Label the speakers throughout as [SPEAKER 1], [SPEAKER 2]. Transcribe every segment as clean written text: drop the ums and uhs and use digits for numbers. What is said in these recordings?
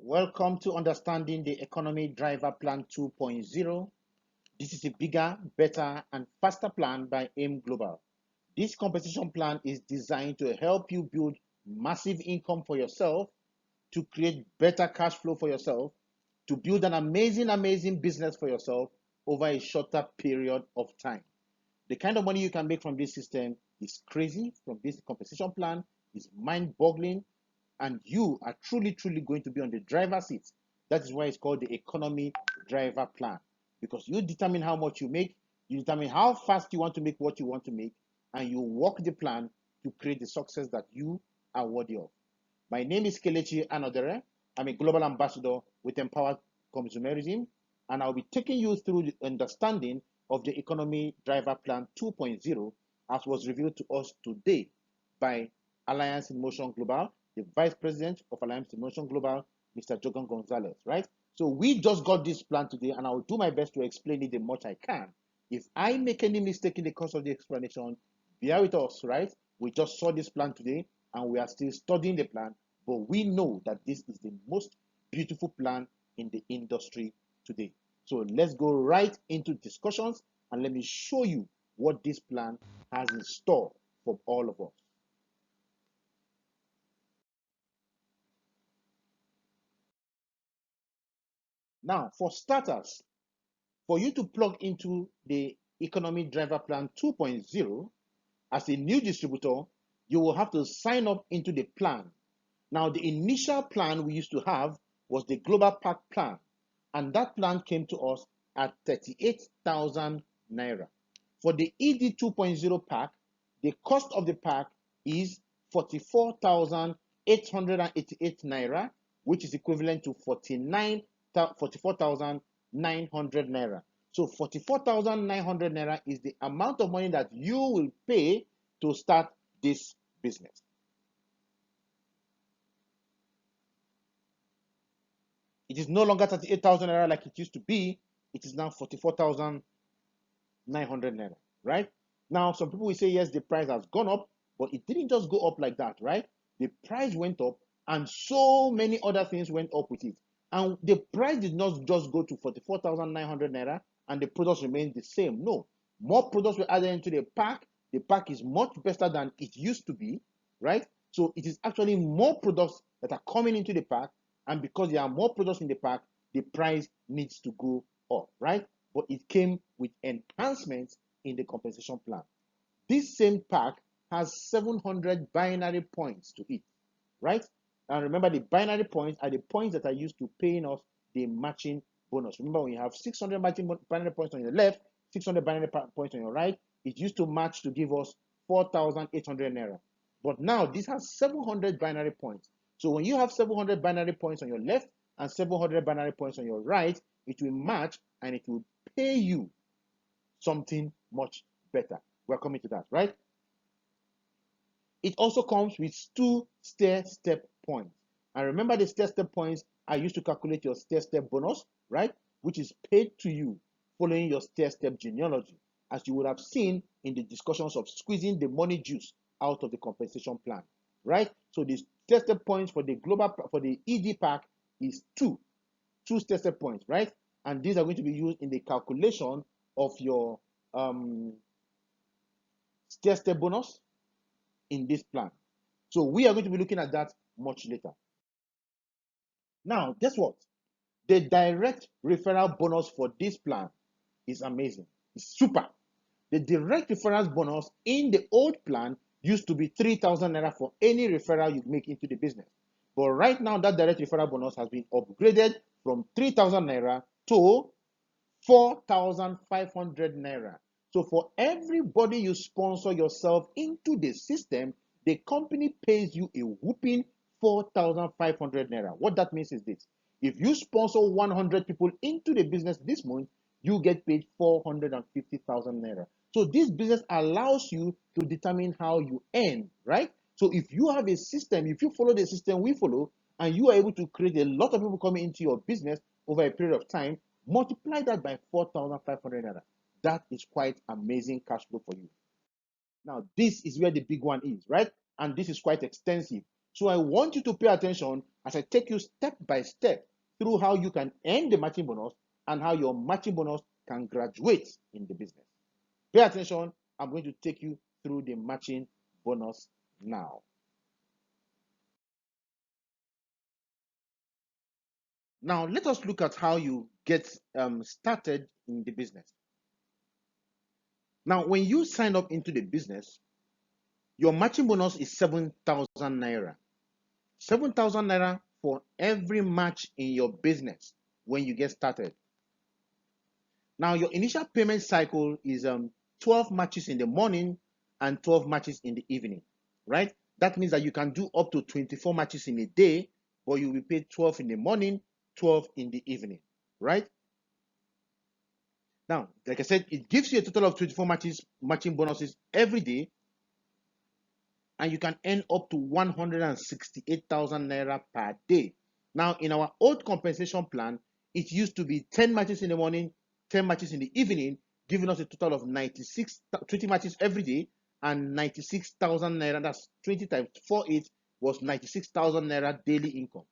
[SPEAKER 1] Welcome to Understanding the Economy Driver Plan 2.0. This is a bigger, better, and faster plan by AIM Global. This compensation plan is designed to help you build massive income for yourself, to create better cash flow for yourself, to build an amazing business for yourself over a shorter period of time. The kind of money you can make from this system is crazy. From this compensation plan is mind-boggling, and you are truly going to be on the driver's seat. That is why it's called the economy driver plan, because you determine how much you make, you determine how fast you want to make what you want to make, and you work the plan to create the success that you are worthy of. My name is Kelechi Anodere. I'm a global ambassador with Empowered Consumerism, and I'll be taking you through the understanding of the economy driver plan 2.0 as was revealed to us today by Alliance in Motion Global, the Vice President of Alliance in Motion Global, Mr. Jogan Gonzalez, right? So we just got this plan today, and I will do my best to explain it the much I can. If I make any mistake in the course of the explanation, bear with us, right? We just saw this plan today, and we are still studying the plan, but we know that this is the most beautiful plan in the industry today. So let's go right into discussions, and let me show you what this plan has in store for all of us. Now, for starters, for you to plug into the Economy Driver Plan 2.0 as a new distributor, you will have to sign up into the plan. Now, the initial plan we used to have was the Global Pack plan, and that plan came to us at 38,000 naira. For the ED 2.0 pack, the cost of the pack is 44,888 naira, which is equivalent to 44,900 naira. So 44,900 naira is the amount of money that you will pay to start this business. It is no longer 38,000 naira like it used to be. It is now 44,900 naira, right? Now, some people will say, yes, the price has gone up, but it didn't just go up like that, right? The price went up, and so many other things went up with it. And the price did not just go to 44,900 naira and the products remained the same. No, more products were added into the pack. The pack is much better than it used to be, right? So it is actually more products that are coming into the pack, and because there are more products in the pack, the price needs to go up, right? But it came with enhancements in the compensation plan. This same pack has 700 binary points to it, right? And remember, the binary points are the points that are used to paying us the matching bonus. Remember, when you have 600 matching binary points on your left, 600 binary points on your right, it used to match to give us 4,800 naira. But now this has 700 binary points. So when you have 700 binary points on your left and 700 binary points on your right, it will match and it will pay you something much better. We're coming to that, right? It also comes with 2 stair-step points. And remember, the stair-step points are used to calculate your stair-step bonus, right? Which is paid to you following your stair-step genealogy, as you would have seen in the discussions of squeezing the money juice out of the compensation plan, right? So the stair-step points for the ED pack is 2 stair-step points, right? And these are going to be used in the calculation of your stair-step bonus in this plan. So we are going to be looking at that much later. Now, guess what? The direct referral bonus for this plan is amazing. It's super. The direct referral bonus in the old plan used to be 3,000 naira for any referral you make into the business. But right now, that direct referral bonus has been upgraded from 3,000 naira to 4,500 naira. So for everybody you sponsor yourself into the system, the company pays you a whooping 4,500 naira. What that means is this: if you sponsor 100 people into the business this month, you get paid 450,000 naira. So this business allows you to determine how you earn, right? So if you have a system, if you follow the system we follow, and you are able to create a lot of people coming into your business over a period of time, multiply that by 4,500 naira. That is quite amazing cash flow for you. Now, this is where the big one is, right? And this is quite extensive. So I want you to pay attention as I take you step by step through how you can earn the matching bonus and how your matching bonus can graduate in the business. Pay attention. I'm going to take you through the matching bonus now. Now, let us look at how you get started in the business. Now, when you sign up into the business, your matching bonus is 7,000 naira. 7,000 naira for every match in your business when you get started. Now, your initial payment cycle is 12 matches in the morning and 12 matches in the evening, right? That means that you can do up to 24 matches in a day, but you will pay 12 in the morning, 12 in the evening, right? Now, like I said, it gives you a total of 24 matching bonuses every day, and you can earn up to 168,000 naira per day. Now, in our old compensation plan, it used to be 10 matches in the morning, 10 matches in the evening, giving us a total of 20 matches every day, and 96,000 naira. That's 20 times 48 was 96,000 naira daily income.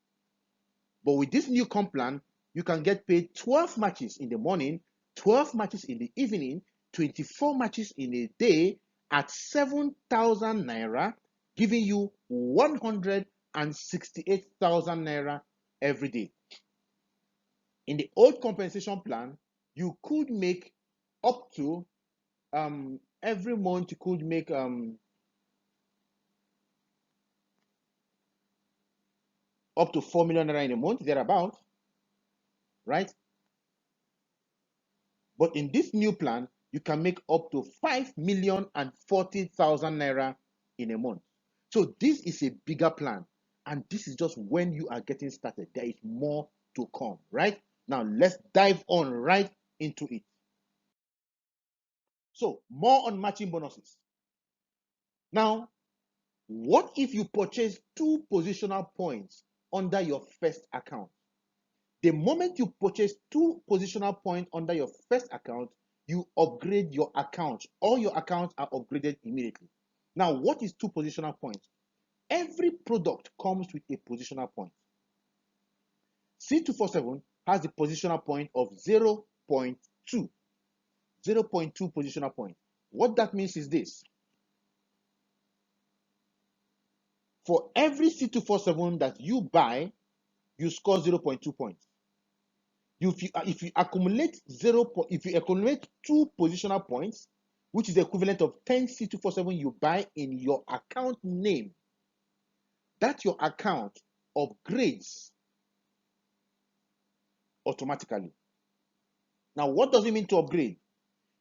[SPEAKER 1] But with this new comp plan, you can get paid 12 matches in the morning, 12 matches in the evening, 24 matches in a day at 7,000 naira, giving you 168,000 naira every day. In the old compensation plan, you could make up to every month you could make up to 4 million naira in a month, thereabout, right? But in this new plan, you can make up to 5,040,000 naira in a month. So this is a bigger plan, and this is just when you are getting started. There is more to come, right? Now let's dive on right into it. So more on matching bonuses. Now, what if you purchase 2 positional points under your first account? The moment you purchase 2 positional points under your first account, you upgrade your account. All your accounts are upgraded immediately. Now, what is 2 positional points? Every product comes with a positional point. C247 has the positional point of 0.2. 0.2 positional point. What that means is this. For every C247 that you buy, you score 0.2 points. If you accumulate 2 positional points, which is the equivalent of 10 C247 you buy in your account name, that your account upgrades automatically. Now, what does it mean to upgrade?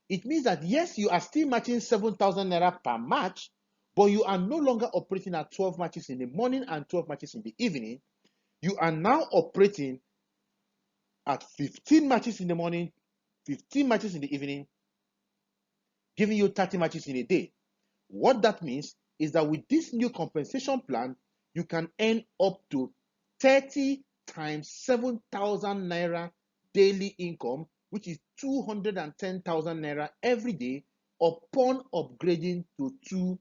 [SPEAKER 1] It means that yes, you are still matching 7,000 naira per match, but you are no longer operating at 12 matches in the morning and 12 matches in the evening. You are now operating at 15 matches in the morning, 15 matches in the evening, giving you 30 matches in a day. What that means is that with this new compensation plan, you can earn up to 30 times 7,000 naira daily income, which is 210,000 naira every day upon upgrading to 2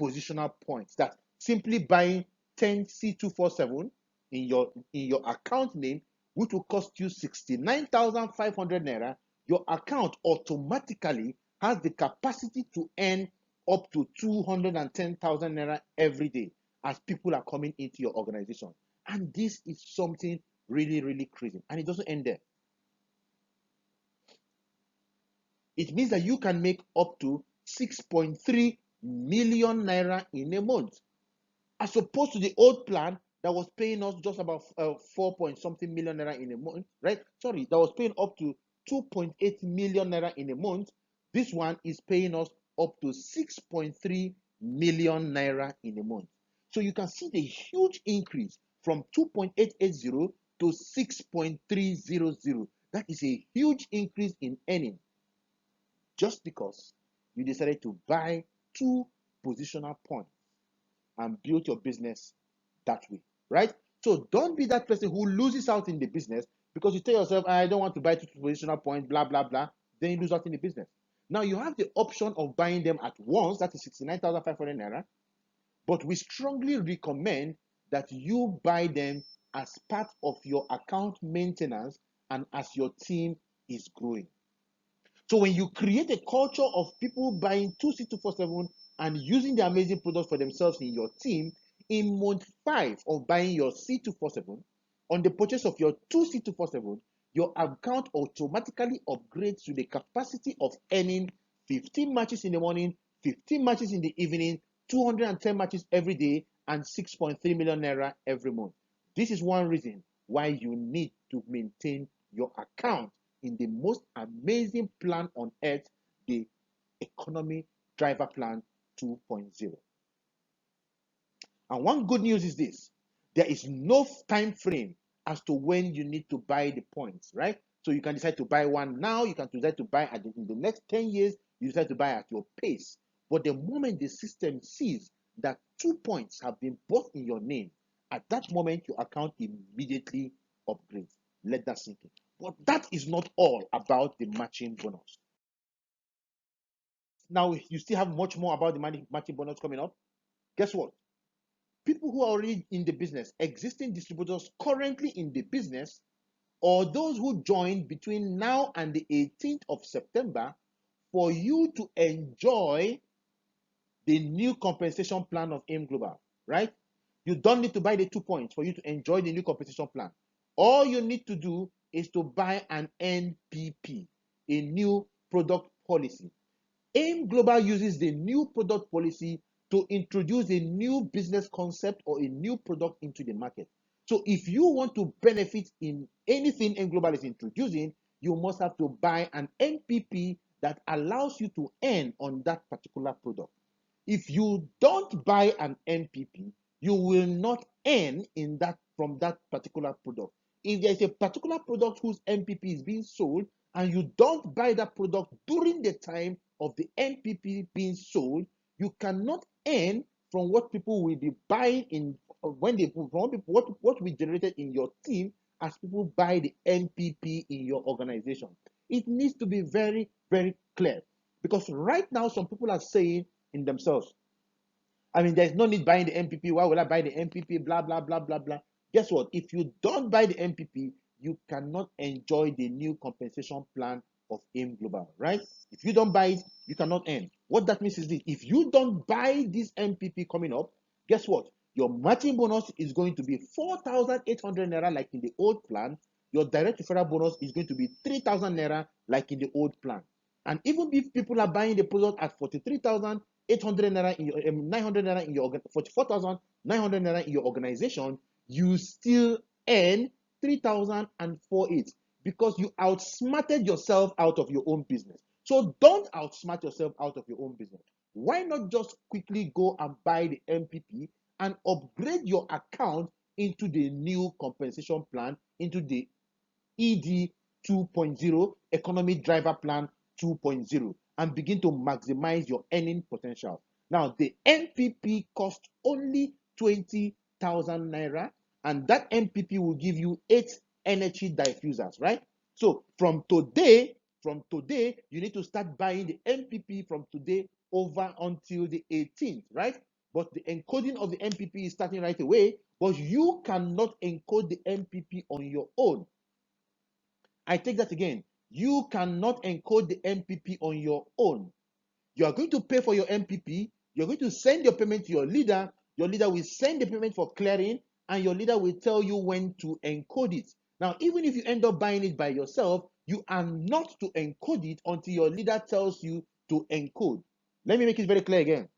[SPEAKER 1] positional points. That's simply buying 10 C247 in your account name, which will cost you 69,500 naira. Your account automatically has the capacity to earn up to 210,000 naira every day as people are coming into your organization. And this is something really, really crazy. And it doesn't end there. It means that you can make up to 6.3 million naira in a month, as opposed to the old plan that was paying us just about 4 point something million naira in a month, right? Sorry, that was paying up to 2.8 million naira in a month. This one is paying us up to 6.3 million naira in a month. So you can see the huge increase from 2.880 to 6.300. That is a huge increase in earning, just because you decided to buy 2 positional points and build your business that way, right? So don't be that person who loses out in the business because you tell yourself, I don't want to buy 2 positional points, blah, blah, blah. Then you lose out in the business. Now you have the option of buying them at once, that is 69,500 naira. But we strongly recommend that you buy them as part of your account maintenance and as your team is growing. So when you create a culture of people buying 2C247 and using the amazing products for themselves in your team, in month 5 of buying your C247, on the purchase of your 2C247, your account automatically upgrades to the capacity of earning 15 matches in the morning, 15 matches in the evening, 210 matches every day, and 6.3 million naira every month. This is one reason why you need to maintain your account in the most amazing plan on earth, the Economy Driver Plan 2.0. And one good news is this: there is no time frame as to when you need to buy the points, right? So you can decide to buy one now, you can decide to buy in the next 10 years, you decide to buy at your pace. But the moment the system sees that 2 points have been bought in your name, at that moment your account immediately upgrades. Let that sink in. But that is not all about the matching bonus. Now, you still have much more about the matching bonus coming up. Guess what? People who are already in the business, existing distributors currently in the business, or those who joined between now and the 18th of September, for you to enjoy the new compensation plan of AIM Global, right? You don't need to buy the 2 points for you to enjoy the new compensation plan. All you need to do is to buy an NPP, a new product policy. AIM Global uses the new product policy to introduce a new business concept or a new product into the market. So if you want to benefit in anything AIM Global is introducing, you must have to buy an NPP that allows you to earn on that particular product. If you don't buy an NPP, you will not earn in that from that particular product. If there is a particular product whose NPP is being sold and you don't buy that product during the time of the NPP being sold, you cannot earn from what people will be buying in when they from what we generated in your team as people buy the NPP in your organization. It needs to be very, very clear, because right now some people are saying in themselves, I mean, there's no need buying the MPP. Why will I buy the MPP? Blah, blah, blah, blah, blah. Guess what? If you don't buy the MPP, you cannot enjoy the new compensation plan of AIM Global, right? If you don't buy it, you cannot earn. What that means is this: if you don't buy this MPP coming up, guess what? Your matching bonus is going to be 4,800 naira like in the old plan. Your direct referral bonus is going to be 3,000 naira like in the old plan. And even if people are buying the product at 43,800 naira in your 900 naira in your 44,900 naira in your organization, you still earn 3,048 because you outsmarted yourself out of your own business. So don't outsmart yourself out of your own business. Why not just quickly go and buy the MPP and upgrade your account into the new compensation plan, into the ED 2.0, Economy Driver Plan 2.0, and begin to maximize your earning potential. Now, the MPP costs only 20,000 naira, and that MPP will give you 8 energy diffusers, right? So from today, you need to start buying the MPP from today over until the 18th, right? But the encoding of the MPP is starting right away, but you cannot encode the MPP on your own. I take that again. You cannot encode the MPP on your own. You are going to pay for your MPP. You're going to send your payment to your leader. Your leader will send the payment for clearing, and your leader will tell you when to encode it. Now, even if you end up buying it by yourself, you are not to encode it until your leader tells you to encode. Let me make it very clear again.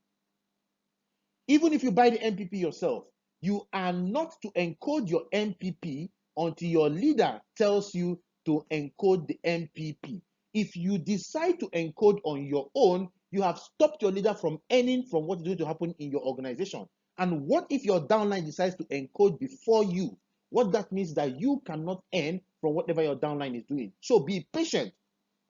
[SPEAKER 1] Even if you buy the MPP yourself, you are not to encode your MPP until your leader tells you to encode the MPP. If you decide to encode on your own, you have stopped your leader from earning from what is going to happen in your organization. And what if your downline decides to encode before you? What that means that you cannot earn from whatever your downline is doing. So be patient.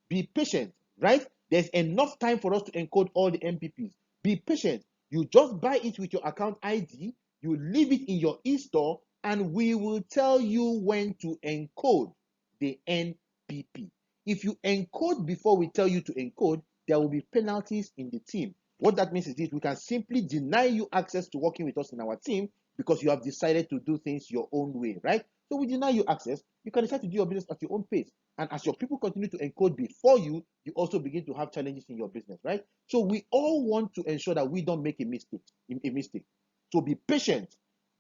[SPEAKER 1] Be patient, right? There's enough time for us to encode all the MPPs. Be patient. You just buy it with your account ID, you leave it in your e-store, and we will tell you when to encode the NPP. If you encode before we tell you to encode, there will be penalties in the team. What that means is this: we can simply deny you access to working with us in our team because you have decided to do things your own way, right? So we deny you access. You can decide to do your business at your own pace. And as your people continue to encode before you, you also begin to have challenges in your business, right? So we all want to ensure that we don't make a mistake. So be patient.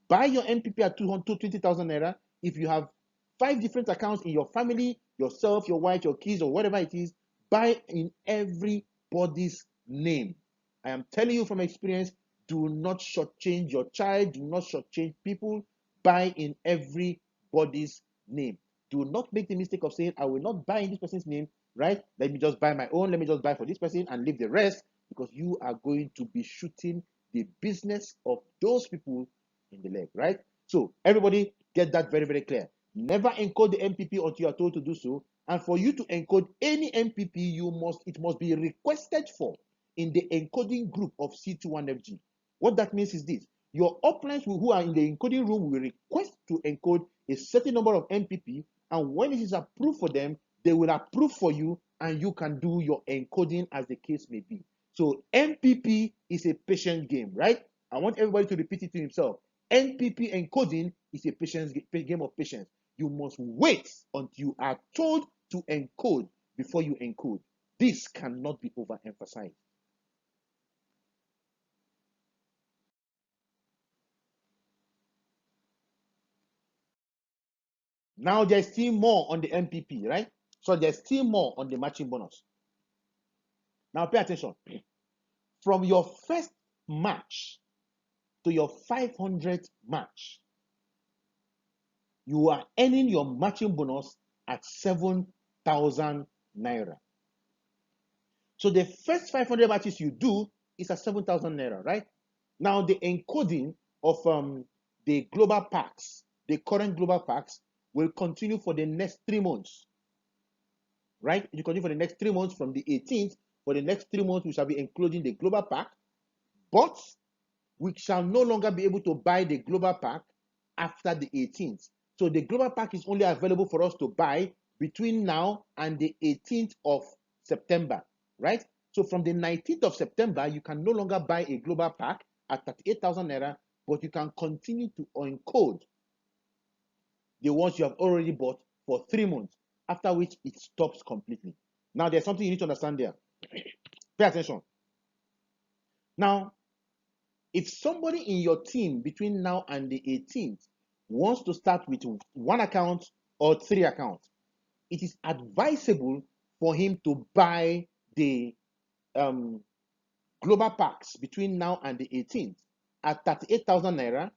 [SPEAKER 1] Buy your NPP at 220,000 naira. If you have 5 different accounts in your family, yourself, your wife, your kids, or whatever it is, buy in everybody's name. I am telling you from experience, do not shortchange your child, do not shortchange people. Buy in everybody's name. Do not make the mistake of saying, I will not buy in this person's name, right? Let me just buy my own, let me just buy for this person and leave the rest, because you are going to be shooting the business of those people in the leg, right? So everybody get that very, very clear. Never encode the MPP until you are told to do so. And for you to encode any MPP, it must be requested for in the encoding group of C21FG. What that means is this: your uplines who are in the encoding room will request to encode a certain number of MPP, and when it is approved for them, they will approve for you, and you can do your encoding as the case may be. So MPP is a patient game, right? I want everybody to repeat it to himself. NPP encoding is a game of patience. You must wait until you are told to encode before you encode. This cannot be overemphasized. Now there's still more on the MPP, right? So there's still more on the matching bonus. Now pay attention. From your first match to your 500th match, you are earning your matching bonus at 7,000 naira. So the first 500 matches you do is at 7,000 naira, right? Now the encoding of the global packs, the current global packs, will continue for the next 3 months, right? You continue for the next 3 months from the 18th. For the next 3 months, we shall be including the global pack, but we shall no longer be able to buy the global pack after the 18th. So the global pack is only available for us to buy between now and the 18th of September, right? So from the 19th of September, you can no longer buy a global pack at 38,000 naira, but you can continue to encode the ones you have already bought for 3 months, after which it stops completely. Now, there's something you need to understand there. Pay attention. Now, if somebody in your team between now and the 18th wants to start with 1 account or 3 accounts, it is advisable for him to buy the global packs between now and the 18th at 38,000 naira.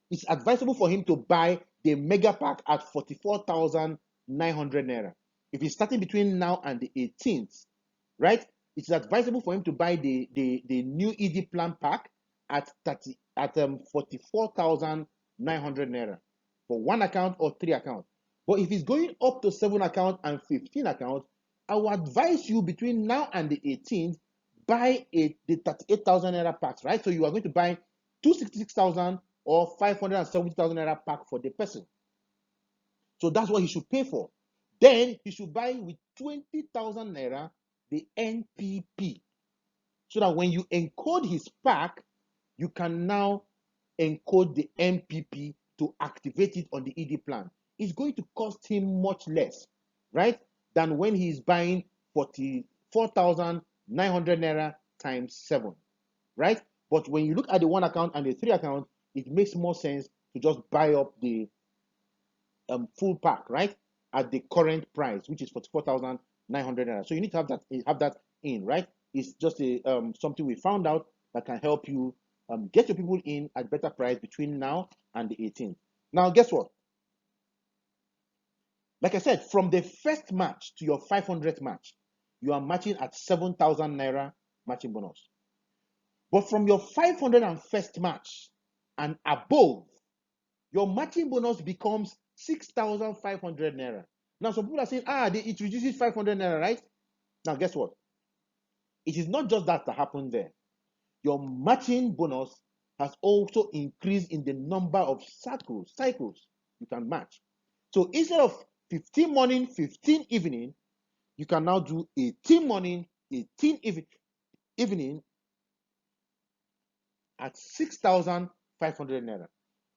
[SPEAKER 1] It's advisable for him to buy the mega pack at 44,900 naira. If he's starting between now and the 18th, right? It's advisable for him to buy the new ED plan pack at 44,900 naira for 1 account or 3 accounts. But if he's going up to 7 accounts and 15 accounts, I will advise you between now and the 18th, buy the 38,000 naira packs, right? So you are going to buy 266,000 or 570,000 naira pack for the person. So that's what he should pay for. Then he should buy with 20,000 naira the NPP, so that when you encode his pack, you can now encode the NPP to activate it on the ED plan. It's going to cost him much less, right, than when he's buying 44,900 naira times 7, right? But when you look at the 1 account and the 3 account, it makes more sense to just buy up the full pack, right, at the current price, which is 44,900 naira. So you need to have that in, right? It's just a something we found out that can help you get your people in at better price between now and the 18th. Now, guess what? Like I said, from the first match to your 500th match, you are matching at 7,000 naira matching bonus. But from your 501st match and above, your matching bonus becomes 6,500 naira. Now, some people are saying, it reduces 500 naira, right? Now, guess what? It is not just that happened there. Your matching bonus has also increased in the number of cycles you can match. So instead of 15 morning, 15 evening, you can now do 18 morning, 18 evening, at 6,500 naira.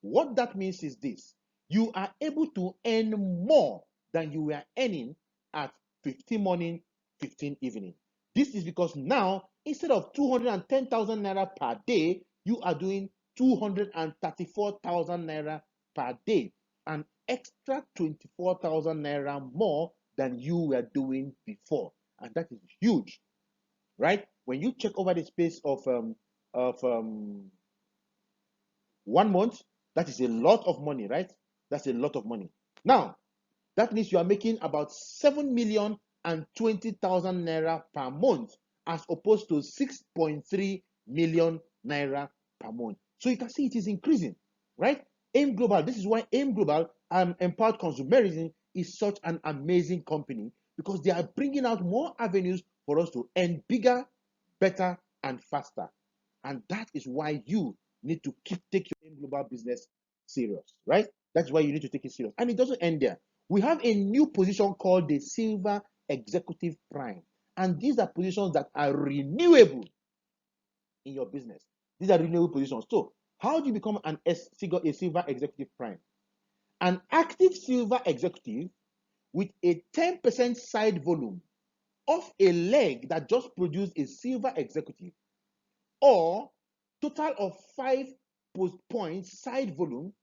[SPEAKER 1] What that means is this: you are able to earn more than you were earning at 15 morning, 15 evening. This is because now, instead of 210,000 naira per day, you are doing 234,000 naira per day, an extra 24,000 naira more than you were doing before. And that is huge, right? When you check over the space of 1 month, that is a lot of money, right? That's a lot of money. Now, that means you are making about 7,020,000 naira per month, as opposed to 6.3 million naira per month. So you can see it is increasing, right? AIM Global, this is why AIM Global Empowered Consumerism is such an amazing company, because they are bringing out more avenues for us to earn bigger, better, and faster. And that is why you need to take your AIM Global business serious, right? That's why you need to take it serious. And it doesn't end there. We have a new position called the Silver Executive Prime. And these are positions that are renewable in your business. These are renewable positions. So, how do you become a Silver Executive Prime? An active Silver Executive with a 10% side volume of a leg that just produced a Silver Executive, or total of 5 points side volume,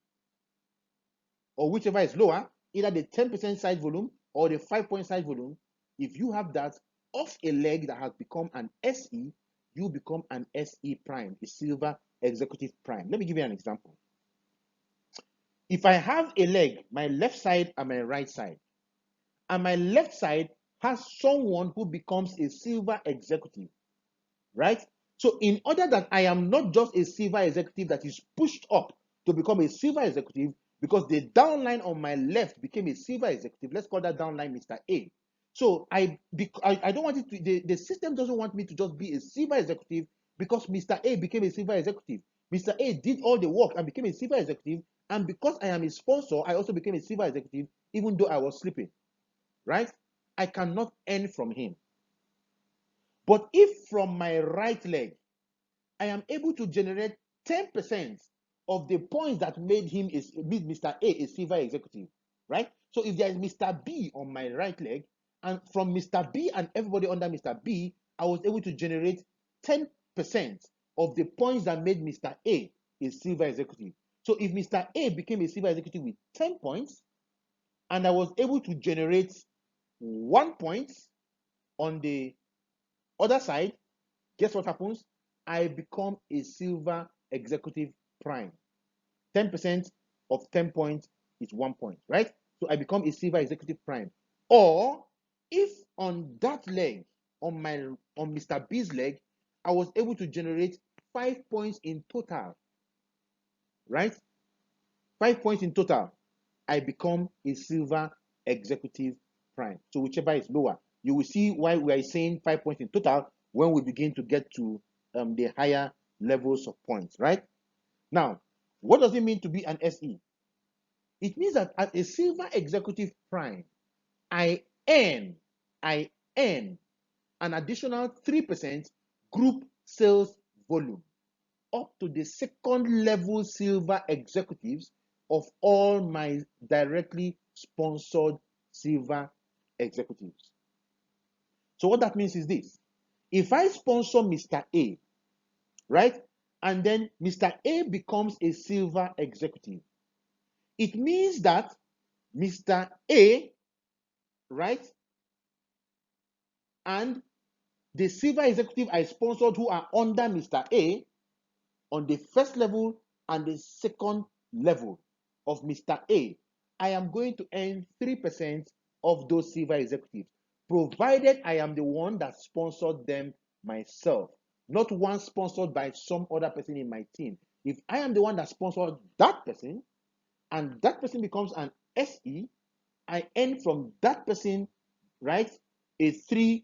[SPEAKER 1] or whichever is lower, either the 10% side volume or the 5-point side volume. If you have that off a leg that has become an SE, you become an SE Prime, a Silver Executive Prime. Let me give you an example. If I have a leg, my left side and my right side, and my left side has someone who becomes a Silver Executive, right? So in order that I am not just a Silver Executive that is pushed up to become a Silver Executive, because the downline on my left became a Silver Executive, let's call that downline Mr. A. So I don't want it to, the system doesn't want me to just be a Silver Executive because Mr. A became a Silver Executive. Mr. A did all the work and became a Silver Executive, and because I am a sponsor, I also became a Silver Executive, even though I was sleeping, right? I cannot earn from him. But if from my right leg, I am able to generate 10% of the points that made Mr. A a Silver Executive, right? So if there is Mr. B on my right leg, and from Mr. B and everybody under Mr. B, I was able to generate 10% of the points that made Mr. A a Silver Executive. So if Mr. A became a Silver Executive with 10 points, and I was able to generate 1 point on the other side, guess what happens? I become a Silver Executive Prime. 10% of 10 points is 1 point, right? So I become a Silver Executive Prime. Or if on that leg, on Mr. B's leg, I was able to generate 5 points in total, right? 5 points in total, I become a Silver Executive Prime. So whichever is lower, you will see why we are saying 5 points in total when we begin to get to the higher levels of points, right? Now, what does it mean to be an SE? It means that as a Silver Executive Prime, I earn an additional 3% group sales volume up to the second level Silver Executives of all my directly sponsored Silver Executives. So what that means is this: if I sponsor Mr. A, right, and then Mr. A becomes a Silver Executive, it means that Mr. A, right, and the Silver Executive I sponsored who are under Mr. A on the first level and the second level of Mr. A, I am going to earn 3% of those Silver Executives, provided I am the one that sponsored them myself, not one sponsored by some other person in my team. If I am the one that sponsored that person, and that person becomes an SE, I earn from that person, right, a 3%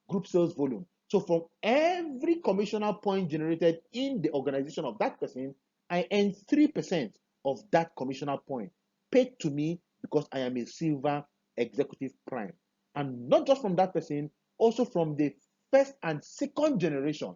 [SPEAKER 1] group sales volume. So from every commissioner point generated in the organization of that person, I earn 3% of that commissioner point paid to me because I am a Silver Executive Prime. And not just from that person, also from the first and second generation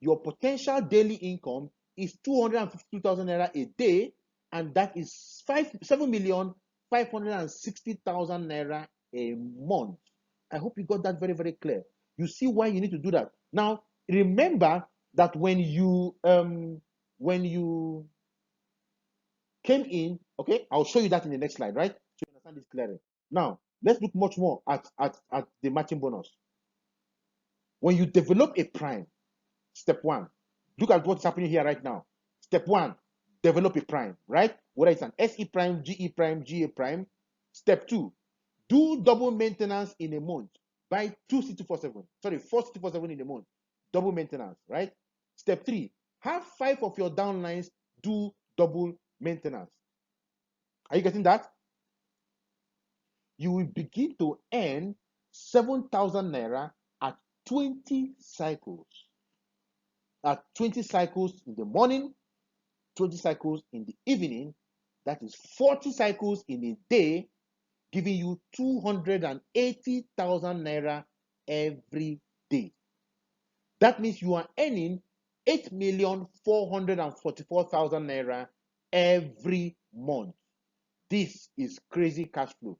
[SPEAKER 1] your potential daily income is 252,000 naira a day, and that is 7,560,000 naira a month. I hope you got that very, very clear. You see why you need to do that. Now, remember that when you came in, okay, I'll show you that in the next slide, right? So you understand this clearly. Now, let's look much more at the matching bonus. When you develop a prime, step one, look at what's happening here right now. Step one, develop a prime, right? Whether it's an SE prime, GE prime, GA prime. Step two, do double maintenance in a month. Buy 2 sorry, 4 in a month. Double maintenance, right? Step three, have 5 of your downlines do double maintenance. Are you getting that? You will begin to earn 7,000 naira at 20 cycles. At 20 cycles in the morning, 20 cycles in the evening, that is 40 cycles in a day, giving you 280,000 naira every day. That means you are earning 8,444,000 naira every month. This is crazy cash flow.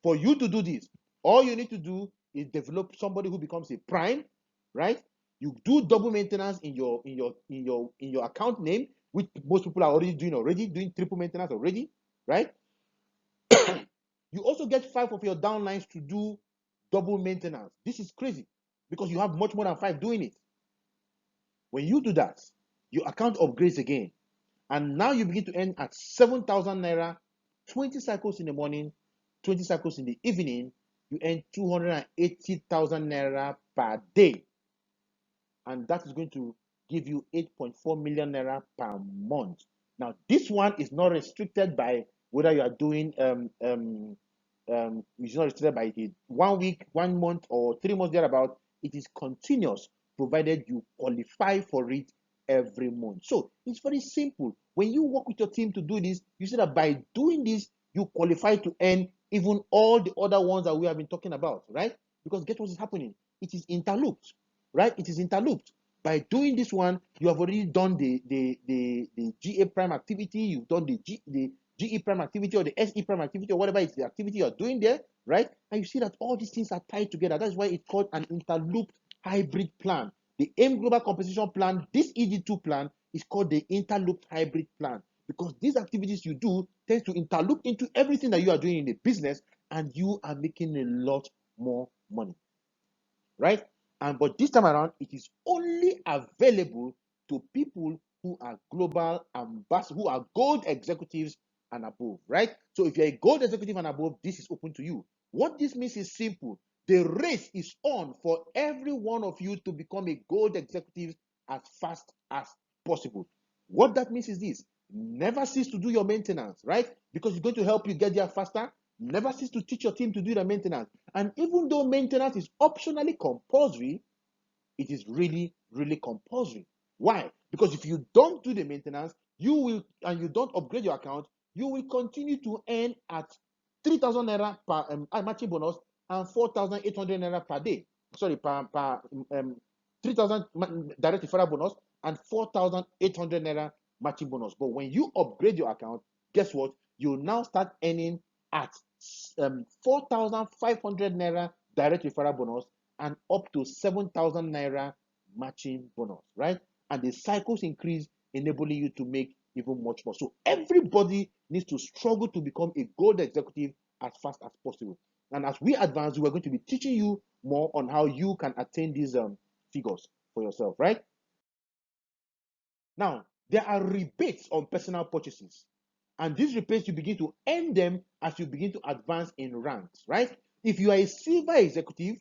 [SPEAKER 1] For you to do this, all you need to do is develop somebody who becomes a prime, right? You do double maintenance in your account name, which most people are already doing triple maintenance already, right? You also get 5 of your downlines to do double maintenance. This is crazy because you have much more than 5 doing it. When you do that, your account upgrades again. And now you begin to earn at 7,000 naira, 20 cycles in the morning, 20 cycles in the evening. You earn 280,000 naira per day. And that is going to give you 8.4 million naira per month. Now, this one is not restricted by whether you are doing it's not restricted by it 1 week, 1 month, or 3 months thereabout. It is continuous, provided you qualify for it every month. So it's very simple. When you work with your team to do this, you see that by doing this, you qualify to earn even all the other ones that we have been talking about, right? Because guess what is happening? It is interlooped, right? It is interlooped. By doing this one, you have already done the GA prime activity, you've done the GE prime activity or the SE prime activity or whatever is the activity you're doing there, right? And you see that all these things are tied together. That's why it's called an interlooped hybrid plan. The AIM Global Compensation Plan, this EG2 plan, is called the interlooped hybrid plan because these activities you do tend to interloop into everything that you are doing in the business, and you are making a lot more money, right? But this time around, it is only available to people who are global ambassadors, who are gold executives and above, right? So if you're a gold executive and above, this is open to you. What this means is simple. The race is on for every one of you to become a gold executive as fast as possible. What that means is this: never cease to do your maintenance, right? Because it's going to help you get there faster. Never cease to teach your team to do the maintenance. And even though maintenance is optionally compulsory, it is really, really compulsory. Why? Because if you don't do the maintenance, you don't upgrade your account, you will continue to earn at 3,000 naira per matching bonus and 4,800 naira per day. Sorry, per 3,000 direct referral bonus and 4,800 naira matching bonus. But when you upgrade your account, guess what? You now start earning at 4,500 naira direct referral bonus and up to 7,000 naira matching bonus, right? And the cycles increase, enabling you to make even much more. So everybody needs to struggle to become a gold executive as fast as possible. And as we advance, we're going to be teaching you more on how you can attain these figures for yourself, right? Now, there are rebates on personal purchases. And these rebates, you begin to earn them as you begin to advance in ranks, right? If you are a silver executive,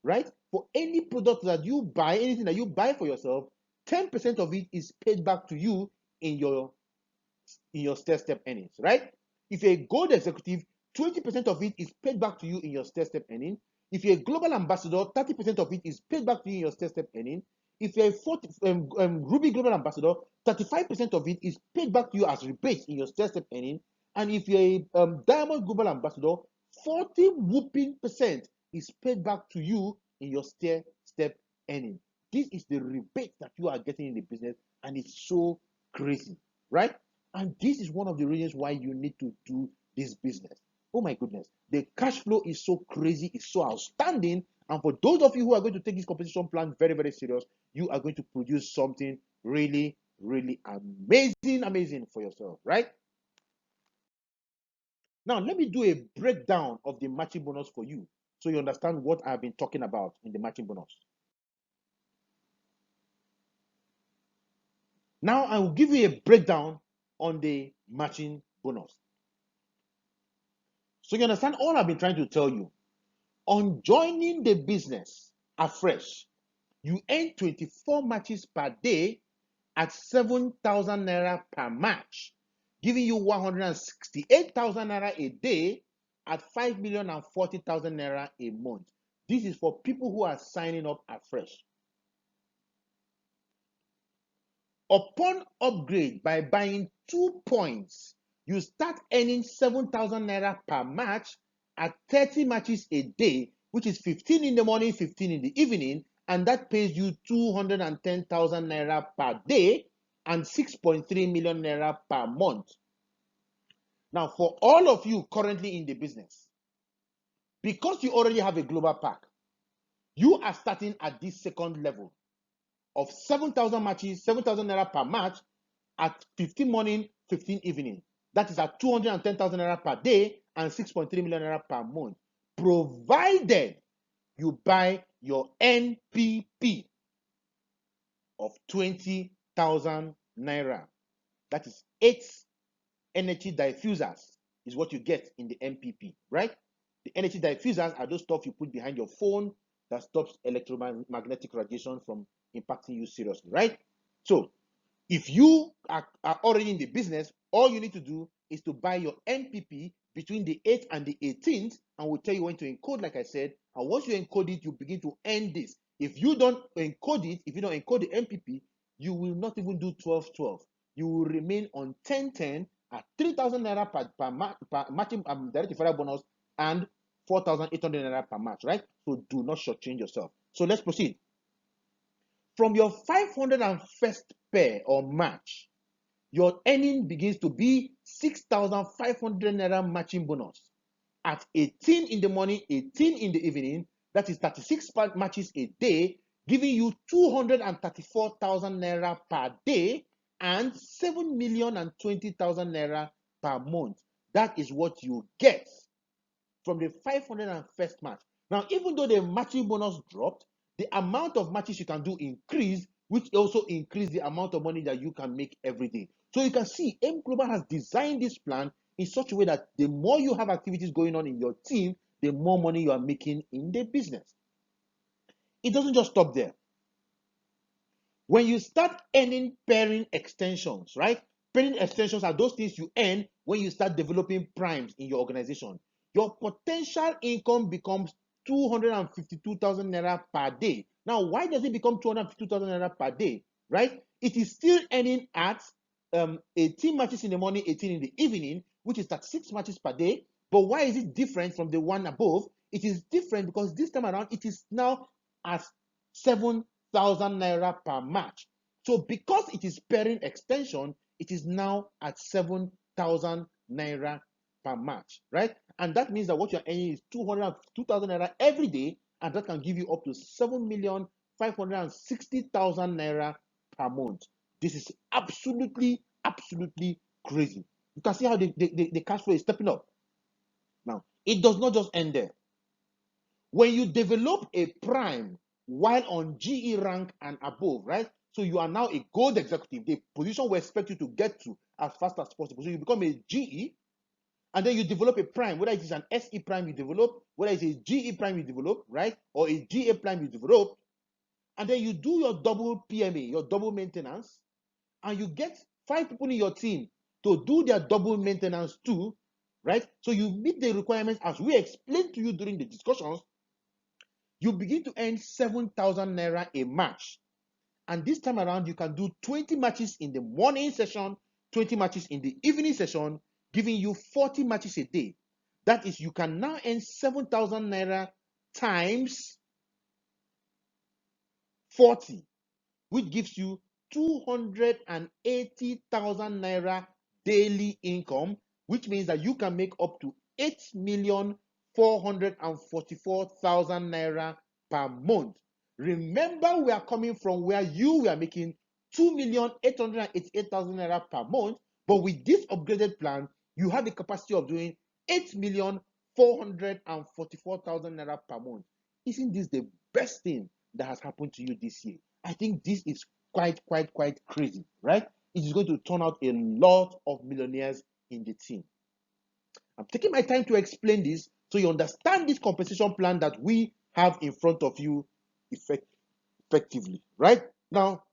[SPEAKER 1] right, for any product that you buy, anything that you buy for yourself, 10% of it is paid back to you in your step earnings, right? If you're a gold executive, 20% of it is paid back to you in your step earning. If you're a global ambassador, 30% of it is paid back to you in your step earning. If you're a Ruby Global Ambassador, 35% of it is paid back to you as rebates in your step earning. And if you're a Diamond Global Ambassador, 40 whooping percent is paid back to you in your step earning. this is the rebate that you are getting in the business, and it's so crazy, right? And this is one of the reasons why you need to do this business. Oh my goodness, the cash flow is so crazy, it's so outstanding. And for those of you who are going to take this compensation plan very, very serious, you are going to produce something really, really amazing for yourself, right? Now, let me do a breakdown of the matching bonus for you so you understand what I've been talking about in the matching bonus. Now, I will give you a breakdown on the matching bonus. So you understand all I've been trying to tell you. On joining the business afresh, you earn 24 matches per day at 7,000 naira per match, giving you 168,000 naira a day at 5,040,000 naira a month. This is for people who are signing up afresh. Upon upgrade by buying 2 points, you start earning 7,000 naira per match at 30 matches a day, which is 15 in the morning, 15 in the evening, and that pays you 210,000 naira per day and 6.3 million naira per month. Now, for all of you currently in the business, because you already have a global pack, you are starting at this second level of 7,000 matches, 7,000 naira per match at 15 morning, 15 evening. That is at 210,000 naira per day and 6.3 million naira per month, provided you buy your NPP of 20,000 naira. That is 8 energy diffusers is what you get in the NPP, right? The energy diffusers are those stuff you put behind your phone that stops electromagnetic radiation from impacting you seriously, right? So if you are already in the business, all you need to do is to buy your NPP between the 8th and the 18th, and we'll tell you when to encode, like I said. And once you encode it, you begin to earn this. If you don't encode it, if you don't encode the NPP, you will not even do 12-12. You will remain on 10-10 at 3,000 naira per matching direct referral bonus and 4,800 naira per match, right? So do not shortchange yourself. So let's proceed. From your 501st pair or match, your earning begins to be 6,500 naira matching bonus at 18 in the morning, 18 in the evening. That is 36 matches a day, giving you 234,000 naira per day and 7,020,000 naira per month. That is what you get from the 501st match. Now, even though the matching bonus dropped, the amount of matches you can do increased, which also increased the amount of money that you can make every day. So you can see M Global has designed this plan in such a way that the more you have activities going on in your team, the more money you are making in the business. It doesn't just stop there. When you start earning pairing extensions, right? Pairing extensions are those things you earn when you start developing primes in your organization. Your potential income becomes 252,000 naira per day. Now, why does it become 252,000 naira per day, right? It is still earning at 18 matches in the morning, 18 in the evening, which is 36 matches per day. But why is it different from the one above? It is different because this time around, it is now at 7,000 naira per match. So because it is pairing extension, it is now at 7,000 naira per match, right? And that means that what you're earning is 202,000 naira every day, and that can give you up to 7,560,000 naira per month. This is absolutely crazy. You can see how the cash flow is stepping up. Now, it does not just end there. When you develop a prime while on GE rank and above, right? So you are now a gold executive, the position we expect you to get to as fast as possible. So you become a GE, and then you develop a prime, whether it is an SE prime you develop, whether it's a GE prime you develop, right? Or a GA prime you develop, and then you do your double PMA, your double maintenance, and you get 5 people in your team to do their double maintenance too, right? So you meet the requirements as we explained to you during the discussions. You begin to earn 7,000 naira a match. And this time around, you can do 20 matches in the morning session, 20 matches in the evening session, giving you 40 matches a day. That is, you can now earn 7,000 naira times 40, which gives you 280,000 naira daily income, which means that you can make up to 8,444,000 naira per month. Remember, we are coming from where you were making 2,888,000 naira per month, but with this upgraded plan, you have the capacity of doing 8,444,000 naira per month. Isn't this the best thing that has happened to you this year? I think this is quite crazy, right? It is going to turn out a lot of millionaires in the team. I'm taking my time to explain this so you understand this compensation plan that we have in front of you effectively, right? Now,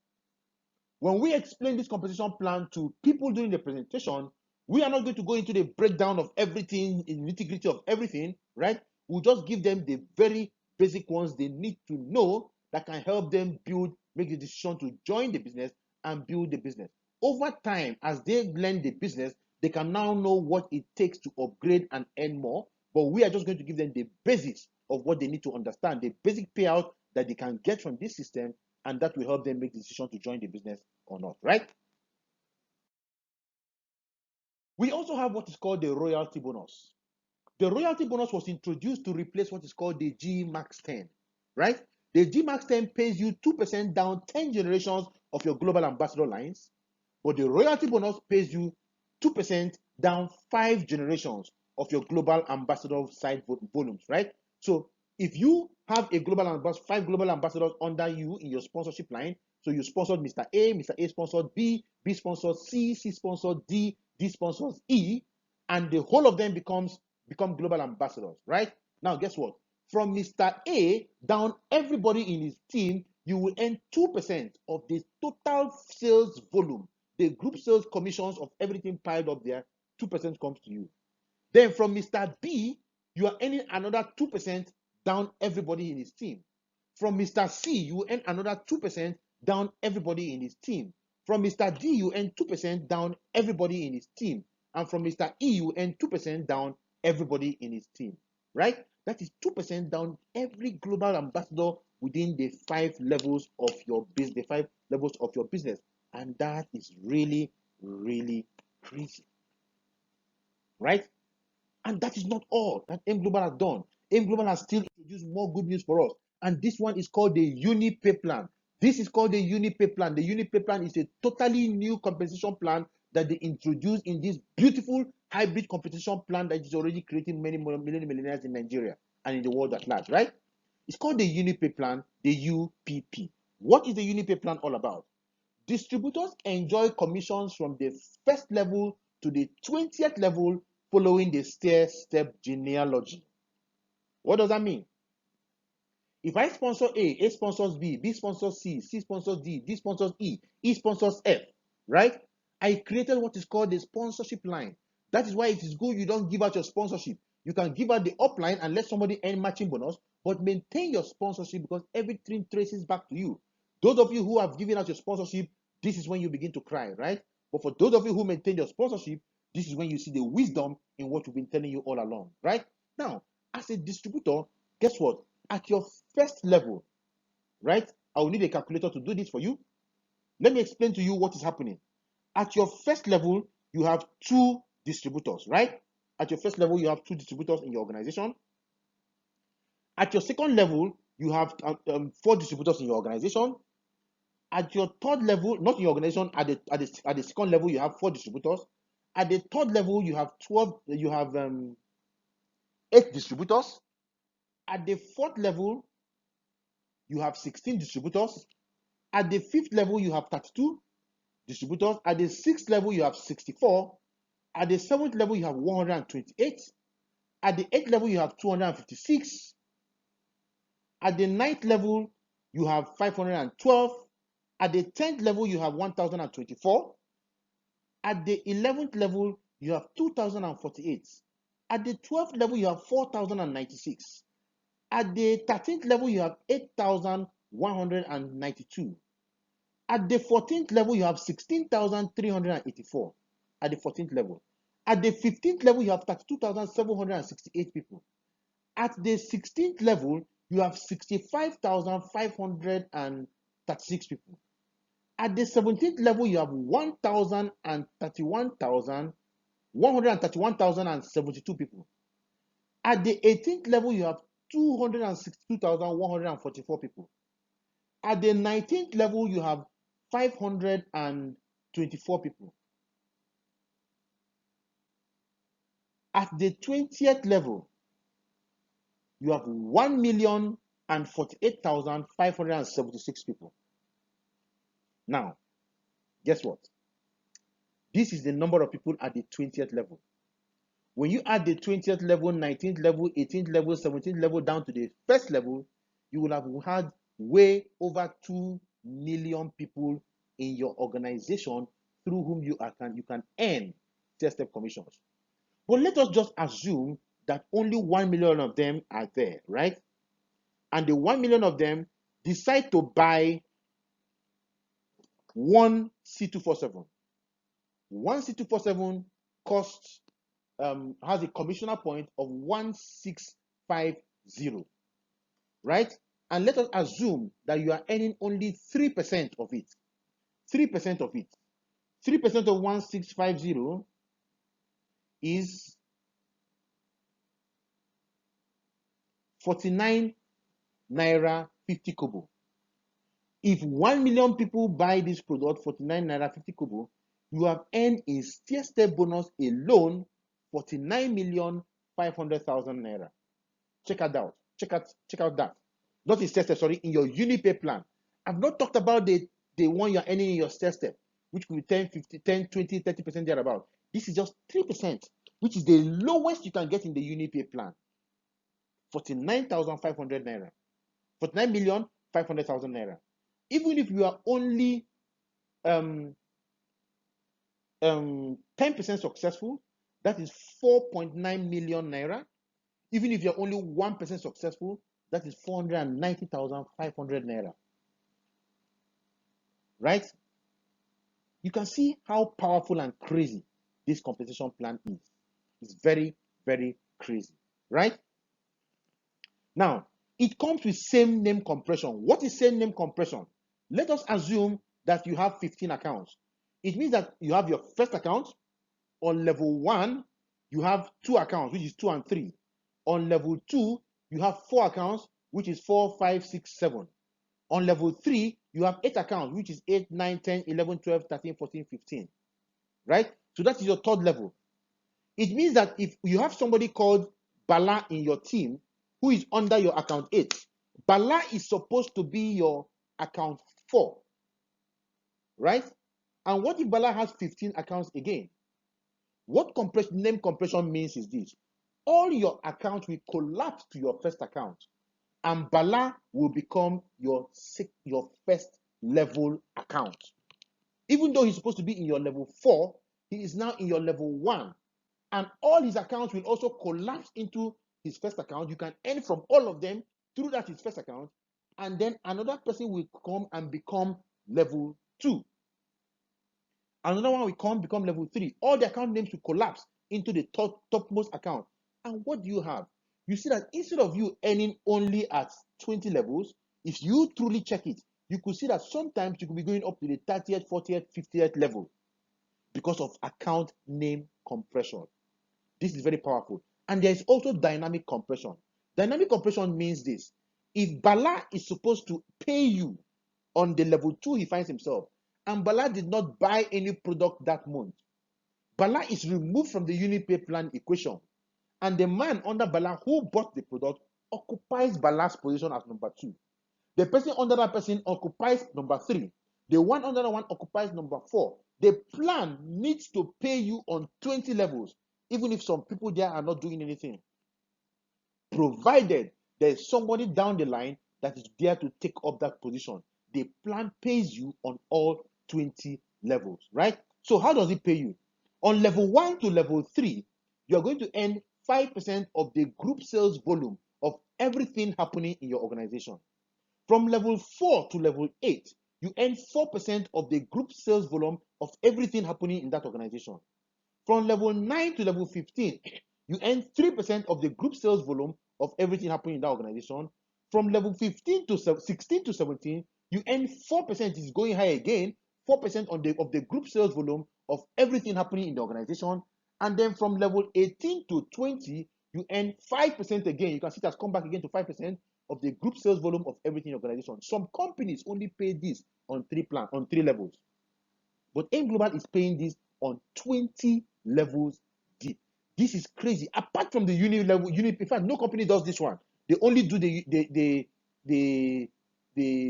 [SPEAKER 1] when we explain this compensation plan to people during the presentation, we are not going to go into the breakdown of everything, in nitty-gritty of everything, right? We'll just give them the very basic ones they need to know that can help them make the decision to join the business and build the business. Over time, as they learn the business, they can now know what it takes to upgrade and earn more. But we are just going to give them the basics of what they need to understand, the basic payout that they can get from this system, and that will help them make the decision to join the business or not, right? We also have what is called the royalty bonus. The royalty bonus was introduced to replace what is called the G Max 10, right? The G Max 10 pays you 2% down 10 generations of your global ambassador lines, but the royalty bonus pays you 2% down 5 generations of your global ambassador side volumes, right? So if you have a global ambassador, 5 global ambassadors under you in your sponsorship line, so you sponsored Mr. A sponsored B sponsored C sponsored D sponsors E, and the whole of them become global ambassadors, right? Now, guess what? From Mr. A down everybody in his team, you will earn 2% of the total sales volume. The group sales commissions of everything piled up there, 2% comes to you. Then from Mr. B, you are earning another 2% down everybody in his team. From Mr. C, you earn another 2% down everybody in his team. From Mr. D, you earn 2% down everybody in his team. And from Mr. E, you earn 2% down everybody in his team, right? That is 2% down every global ambassador within the 5 levels of your business, the 5 levels of your business. And that is really crazy, right? And that is not all that M Global has done. M Global has still introduced more good news for us. And this one is called the UniPay plan. This is called the UniPay plan. The UniPay plan is a totally new compensation plan that they introduced in this beautiful hybrid compensation plan that is already creating many millionaires in Nigeria and in the world at large, right? It's called the UniPay plan, the UPP. What is the UniPay plan all about? Distributors enjoy commissions from the first level to the 20th level following the stair-step genealogy. What does that mean? If I sponsor A sponsors B sponsors C sponsors D sponsors E sponsors F, right? I created what is called the sponsorship line. That is why it is good you don't give out your sponsorship. You can give out the upline and let somebody earn matching bonus, but maintain your sponsorship because everything traces back to you. Those of you who have given out your sponsorship, this is when you begin to cry, right? But for those of you who maintain your sponsorship, this is when you see the wisdom in what we've been telling you all along, right? Now, as a distributor, guess what? At your first level, right? I will need a calculator to do this for you. Let me explain to you what is happening. At your first level, you have 2 distributors, right? At your first level, you have 2 distributors in your organization. At your second level, you have 4 distributors in your organization. At your third level, not in your organization, at the second level, you have 4 distributors. At the third level, you have 8 distributors. At the fourth level, you have 16 distributors. At the fifth level, you have 32 distributors. At the sixth level, you have 64. At the seventh level, you have 128. At the eighth level, you have 256. At the ninth level, you have 512. At the 10th level, you have 1024. At the 11th level, you have 2048. At the 12th level, you have 4096. At the 13th level, you have 8192. At the 14th level, you have 16,384. At the 14th level. At the 15th level, you have 32,768 people. At the 16th level, you have 65,500 and 36 people. At the 17th level, you have 131,172 people. At the 18th level, you have 262,144 people. At the 19th level, you have 524 people. At the 20th level, you have 1,048,576 people. Now, guess what? This is the number of people at the 20th level. When you add the 20th level, 19th level, 18th level, 17th level down to the first level, you will have had way over 2 million people in your organization through whom you can earn step commissions. But let us just assume that only 1 million of them are there, right? And the 1 million of them decide to buy one C247. One C247 costs has a commissioner point of 1650, right? And let us assume that you are earning only 3% of it. 3% of it. 3% of 1650 is 49 naira 50 kobo. If 1 million people buy this product, 49 naira 50 kobo, you have earned in step bonus alone 49,500,000 naira. Check it out. Check out that. Not in step, sorry, in your UniPay plan. I've not talked about the one you're earning in your step, which could be 10, 50, 10, 20, 30% thereabout. This is just 3%, which is the lowest you can get in the UniPay plan. 49,500 naira. 49,500,000 naira. Even if you are only 10% successful, that is 4.9 million naira. Even if you're only 1% successful, that is 490,500 naira. Right? You can see how powerful and crazy this compensation plan is. It's very, very crazy. Right? Now, it comes with same name compression. What is same name compression? Let us assume that you have 15 accounts. It means that you have your first account. On level 1, you have 2 accounts, which is 2 and 3. On level 2, you have 4 accounts, which is 4, 5, 6, 7. On level 3, you have 8 accounts, which is 8, 9, 10, 11, 12, 13, 14, 15. Right? So that is your third level. It means that if you have somebody called Bala in your team, who is under your account 8, Bala is supposed to be your account 4. Right? And what if Bala has 15 accounts again? What name compression means is this: all your accounts will collapse to your first account, and Bala will become your first level account. Even though he's supposed to be in your level 4, he is now in your level 1, and all his accounts will also collapse into his first account. You can earn from all of them through that his first account, and then another person will come and become level 2. Another one will become level 3. All the account names will collapse into the topmost account. And what do you have? You see that instead of you earning only at 20 levels, if you truly check it, you could see that sometimes you could be going up to the 30th, 40th, 50th level because of account name compression. This is very powerful. And there is also dynamic compression. Dynamic compression means this: if Bala is supposed to pay you on the level 2 he finds himself, and Bala did not buy any product that month, Bala is removed from the UniPay plan equation, and the man under Bala who bought the product occupies Bala's position as number 2. The person under that person occupies number 3. The one under that one occupies number 4. The plan needs to pay you on 20 levels, even if some people there are not doing anything, provided there is somebody down the line that is there to take up that position. The plan pays you on all 20 levels, right? So how does it pay you? On level 1 to level 3, you are going to earn 5% of the group sales volume of everything happening in your organization. From level 4 to level 8, you earn 4% of the group sales volume of everything happening in that organization. From level 9 to level 15, you earn 3% of the group sales volume of everything happening in that organization. From level 16 to 17, you You earn 4%, is going high again, 4% on of the group sales volume of everything happening in the organization. And then from level 18 to 20, you earn 5% again. You can see it has come back again to 5% of the group sales volume of everything in the organization. Some companies only pay this on three levels. But AIM Global is paying this on 20 levels deep. This is crazy. Apart from the in fact, no company does this one. They only do the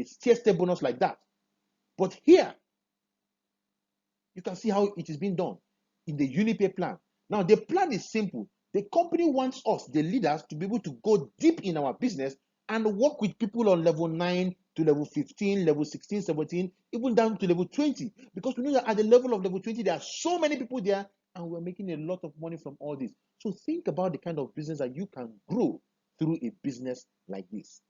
[SPEAKER 1] stair-step bonus like that. But here, you can see how it is being done in the UniPay plan. Now, the plan is simple. The company wants us, the leaders, to be able to go deep in our business and work with people on level 9 to level 15, level 16, 17, even down to level 20. Because we know that at the level of level 20, there are so many people there, and we're making a lot of money from all this. So think about the kind of business that you can grow through a business like this.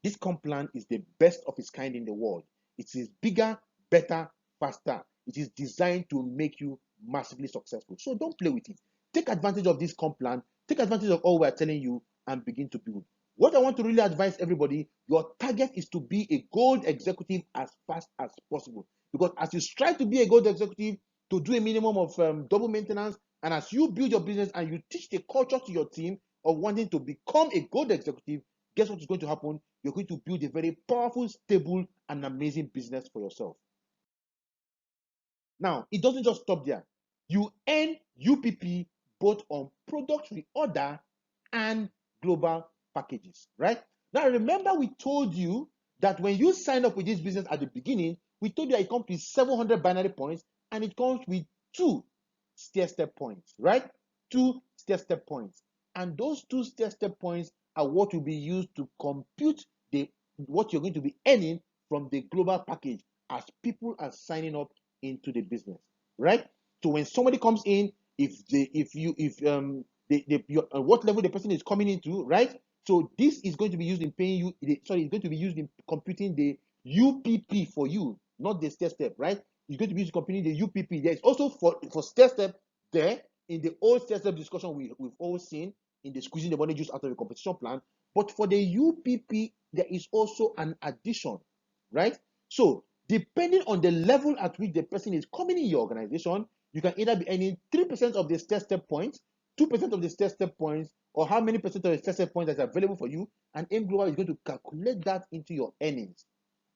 [SPEAKER 1] This comp plan is the best of its kind in the world. It is bigger, better, faster. It is designed to make you massively successful. So don't play with it. Take advantage of this comp plan. Take advantage of all we're telling you and begin to build. What I want to really advise everybody, your target is to be a gold executive as fast as possible. Because as you strive to be a gold executive, to do a minimum of double maintenance, and as you build your business and you teach the culture to your team of wanting to become a gold executive, guess what is going to happen? You're going to build a very powerful, stable, and amazing business for yourself. Now, it doesn't just stop there. You earn UPP both on product reorder and global packages, right? Now, remember we told you that when you sign up with this business at the beginning, we told you that it comes with 700 binary points and it comes with 2 stair-step points, right? 2 stair-step points. And those 2 stair-step points are what will be used to compute what you're going to be earning from the global package as people are signing up into the business, right? So when somebody comes in, what level the person is coming into, right? So this is going to be used in paying you. It's going to be used in computing the UPP for you, not the stair-step, right? It's going to be used in computing the UPP. There's also for stair-step there in the old stair-step discussion we've all seen in the squeezing the money juice out of the competition plan. But for the UPP, there is also an addition, right? So depending on the level at which the person is coming in your organization, you can either be earning 3% of the stair-step points, 2% of the stair-step points, or how many percent of the stair-step points that's available for you. And AIM Global is going to calculate that into your earnings.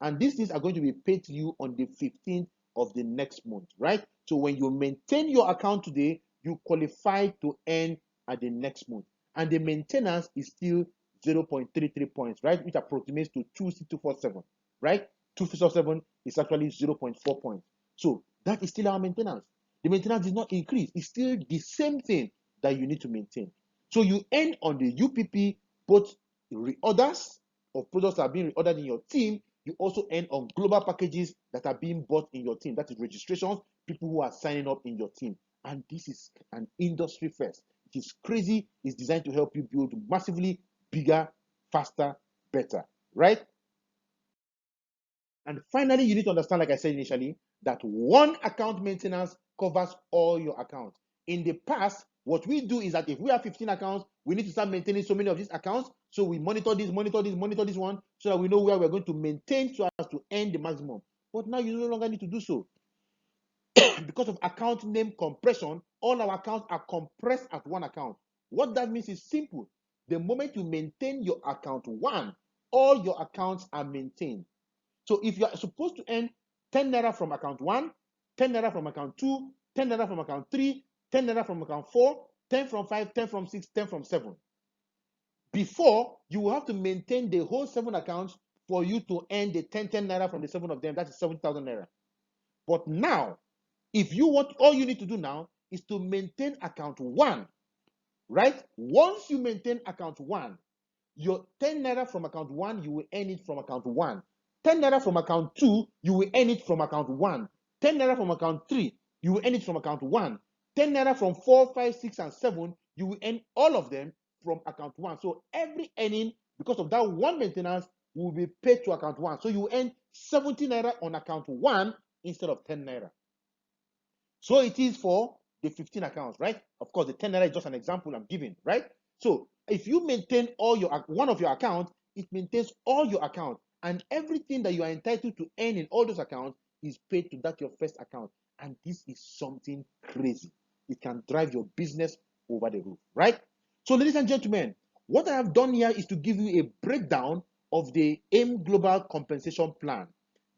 [SPEAKER 1] And these things are going to be paid to you on the 15th of the next month, right? So when you maintain your account today, you qualify to earn at the next month. And the maintenance is still 0.33 points, right? Which approximates to 26247, right? 247 is actually 0.4 points. So that is still our maintenance. The maintenance did not increase. It's still the same thing that you need to maintain. So you earn on the UPP both reorders of products that are being reordered in your team. You also earn on global packages that are being bought in your team. That is registrations, people who are signing up in your team. And this is an industry first. It is crazy. It's designed to help you build massively bigger, faster, better, right? And finally, you need to understand, like I said initially, that one account maintenance covers all your accounts. In the past, what we do is that if we have 15 accounts, we need to start maintaining so many of these accounts. So we monitor this one, so that we know where we're going to maintain so as to earn the maximum. But now you no longer need to do so. Because of account name compression, all our accounts are compressed at one account. What that means is simple. The moment you maintain your account 1, all your accounts are maintained. So if you are supposed to earn 10 naira from account 1, 10 naira from account 2, 10 naira from account 3, 10 naira from account 4, 10 from 5, 10 from 6, 10 from 7. Before, you will have to maintain the whole 7 accounts for you to earn the 10 naira from the 7 of them. That is 7,000 naira. But now, if you want, all you need to do now is to maintain account 1, right? Once you maintain account 1, your 10 naira from account 1, you will earn it from account 1. 10 naira from account 2, you will earn it from account 1. 10 naira from account 3, you will earn it from account 1. 10 naira from 4, 5, 6, and 7, you will earn all of them from account 1. So every earning, because of that one maintenance, will be paid to account 1. So you will earn 70 naira on account 1 instead of 10 naira. So it is for the 15 accounts, right? Of course, the 10 naira is just an example I'm giving, right? So if you maintain one of your accounts, it maintains all your accounts. and everything that you are entitled to earn in all those accounts is paid to that your first account. And this is something crazy. It can drive your business over the roof, right? So, ladies and gentlemen, what I have done here is to give you a breakdown of the AIM Global Compensation Plan,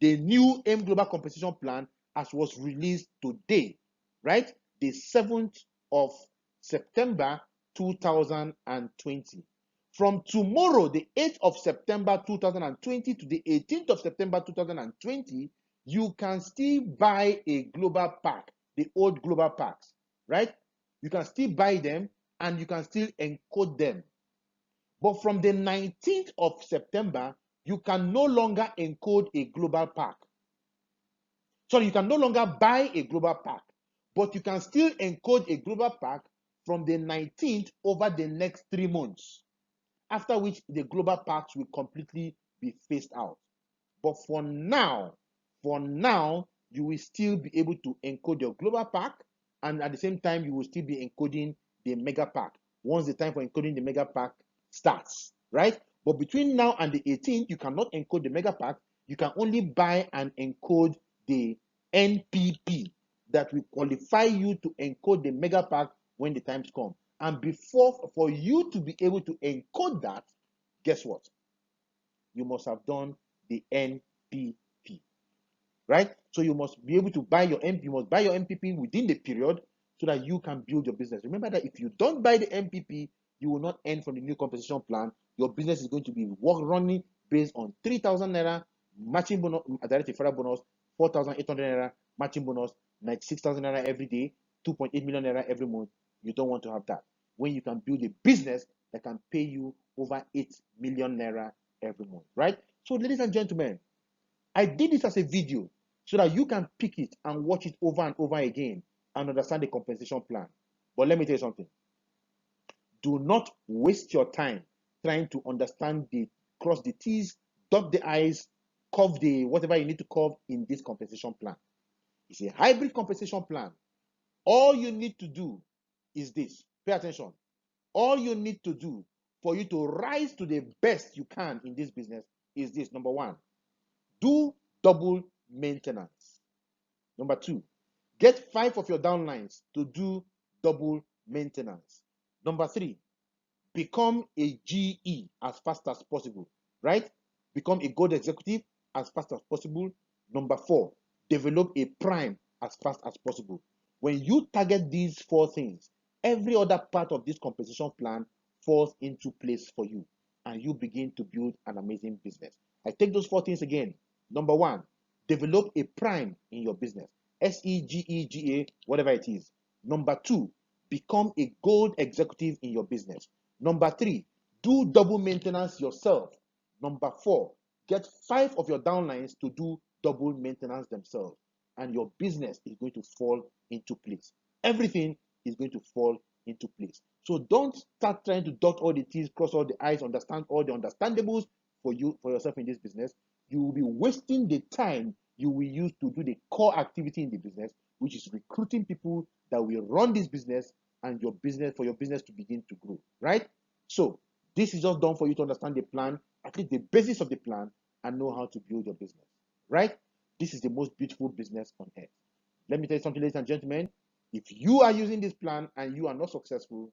[SPEAKER 1] the new AIM Global Compensation Plan as was released today, right? The 7th of September 2020. From tomorrow, the 8th of September 2020 to the 18th of September 2020, you can still buy a global pack, the old global packs, right? You can still buy them and you can still encode them. But from the 19th of September, you can no longer encode a global pack. So you can no longer buy a global pack, but you can still encode a global pack from the 19th over the next 3 months, after which the global packs will completely be phased out. But for now, you will still be able to encode your global pack, and at the same time, you will still be encoding the mega pack once the time for encoding the mega pack starts, right? But between now and the 18th, you cannot encode the mega pack. You can only buy and encode the NPP that will qualify you to encode the mega pack when the times come. And before, for you to be able to encode that, guess what? You must have done the NPP, right? So you must be able to buy your NPP, you must buy your NPP within the period so that you can build your business. Remember that if you don't buy the NPP, you will not earn from the new compensation plan. Your business is going to be running based on 3,000 naira matching bonus, direct referral bonus, 4,800 naira matching bonus, 96,000 naira every day, 2.8 million naira every month. You don't want to have that when you can build a business that can pay you over 8 million naira every month, right? So, ladies and gentlemen, I did this as a video so that you can pick it and watch it over and over again and understand the compensation plan. But let me tell you something. Do not waste your time trying to understand cross the T's, dot the I's, curve the whatever you need to curve in this compensation plan. It's a hybrid compensation plan. All you need to do is this. Pay attention. All you need to do for you to rise to the best you can in this business is this. Number one, do double maintenance. Number two, get 5 of your downlines to do double maintenance. Number three, become a GE as fast as possible, right? Become a gold executive as fast as possible. Number four, develop a prime as fast as possible. When you target these 4 things, every other part of this compensation plan falls into place for you and you begin to build an amazing business. I take those 4 things again. Number one, develop a prime in your business. SEGEGA, whatever it is. Number two, become a gold executive in your business. Number three, do double maintenance yourself. Number four, get 5 of your downlines to do double maintenance themselves. And your business is going to fall into place. Everything is going to fall into place. So don't start trying to dot all the T's, cross all the I's, understand all the understandables for yourself in this business. You will be wasting the time you will use to do the core activity in the business, which is recruiting people that will run this business and your business for your business to begin to grow, right? So this is just done for you to understand the plan, at least the basis of the plan, and know how to build your business, right? This is the most beautiful business on earth. Let me tell you something, ladies and gentlemen. If you are using this plan and you are not successful,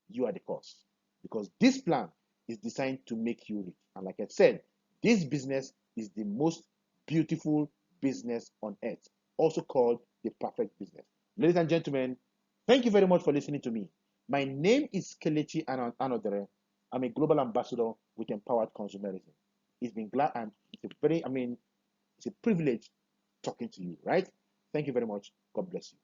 [SPEAKER 1] you are the cause. Because this plan is designed to make you rich. And like I said, this business is the most beautiful business on earth, also called the perfect business. Ladies and gentlemen, thank you very much for listening to me. My name is Kelechi Anodere. I'm a global ambassador with Empowered Consumerism. It's been glad and it's a privilege talking to you, right? Thank you very much. God bless you.